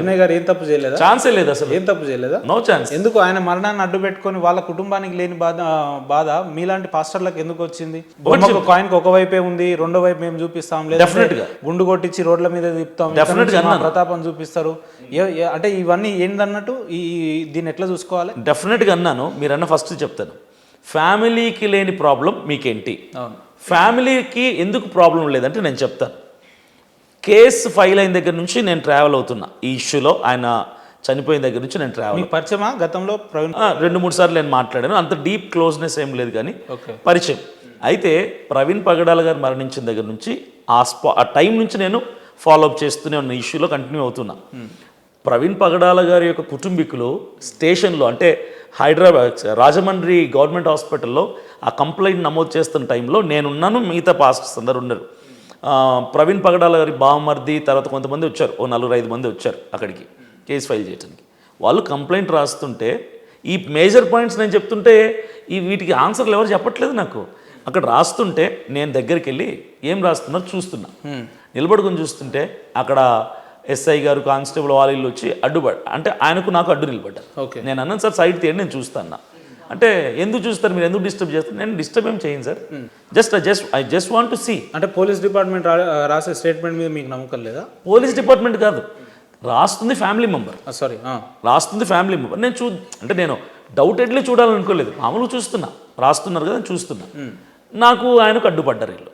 అభినయ్ గారు ఏం తప్పు చేయలేదా? ఛాన్సే లేదు అసలు, ఏం తప్పు చేయలేదా? No chance. ఎందుకు ఆయన మరణాన్ని అడ్డు పెట్టుకొని వాళ్ళ కుటుంబానికి లేని బాధ మీలాంటి పాస్టర్లకు ఎందుకు వచ్చింది? కాయిన్కి ఒక వైపే ఉంది, రెండో వైపు మేము చూపిస్తాం, డెఫినెట్ గా గుండు కొట్టించి రోడ్ల మీద తిప్పుతాం, డెఫినెట్ గా ప్రతాపం చూపిస్తారు. అంటే ఇవన్నీ ఏందన్నట్టు దీన్ని ఎట్లా చూసుకోవాలి? డెఫినెట్ గా అన్నాను. మీరన్న ఫస్ట్ చెప్తాను, ఫ్యామిలీకి లేని ప్రాబ్లం మీకేంటి? అవును, ఫ్యామిలీకి ఎందుకు ప్రాబ్లం లేదంటే నేను చెప్తాను. కేసు ఫైల్ అయిన దగ్గర నుంచి నేను ట్రావెల్ అవుతున్నా ఈ ఇష్యూలో. ఆయన చనిపోయిన దగ్గర నుంచి నేను ట్రావెల్. పరిచయమా గతంలో? 2-3 సార్లు నేను మాట్లాడాను. అంత డీప్ క్లోజ్నెస్ ఏం లేదు కానీ ఓకే, పరిచయం. అయితే ప్రవీణ్ పగడాల గారు మరణించిన దగ్గర నుంచి ఆ టైం నుంచి నేను ఫాలోఅప్ చేస్తూనే ఉన్న ఇష్యూలో కంటిన్యూ అవుతున్నా. ప్రవీణ్ పగడాల గారి యొక్క కుటుంబీకులు స్టేషన్లో, అంటే హైదరాబాద్ రాజమండ్రి గవర్నమెంట్ హాస్పిటల్లో ఆ కంప్లైంట్ నమోదు చేస్తున్న టైంలో నేనున్నాను, మిగతా పాస్టర్స్ అందరు ఉన్నారు. ప్రవీణ్ పగడాల గారి బావమర్ది తర్వాత కొంతమంది వచ్చారు, ఓ 4-5 మంది వచ్చారు అక్కడికి కేసు ఫైల్ చేయడానికి. వాళ్ళు కంప్లైంట్ రాస్తుంటే ఈ మేజర్ పాయింట్స్ నేను చెప్తుంటే వీటికి ఆన్సర్లు ఎవరు చెప్పట్లేదు నాకు. అక్కడ రాస్తుంటే నేను దగ్గరికి వెళ్ళి ఏం రాస్తున్నారో చూస్తున్నా, నిలబడుకొని చూస్తుంటే అక్కడ ఎస్ఐ గారు, కానిస్టేబుల్ వాళ్ళు వచ్చి అంటే ఆయనకు నాకు అడ్డు నిలబడ్డారు. నేను అన్నాను, సార్ సైడ్ తీయండి, నేను చూస్తాను. అంటే ఎందుకు చూస్తారు మీరు, ఎందుకు డిస్టర్బ్ చేస్తారు? నేను డిస్టర్బ్ ఏం చేయను sir, I just want to see. అంటే పోలీస్ డిపార్ట్మెంట్ రాసే స్టేట్మెంట్ మీద మీకు నమ్మకం లేదా? పోలీస్ డిపార్ట్మెంట్ కాదు, రాస్తుంది ఫ్యామిలీ మెంబర్. సారీ, రాస్తుంది ఫ్యామిలీ మెంబర్. నేను డౌటెడ్లీ చూడాలనుకోలేదు, మామూలుగా చూస్తున్నా, రాస్తున్నారు కదా చూస్తున్నా. నాకు ఆయనకు అడ్డుపడ్డారు వీళ్ళు.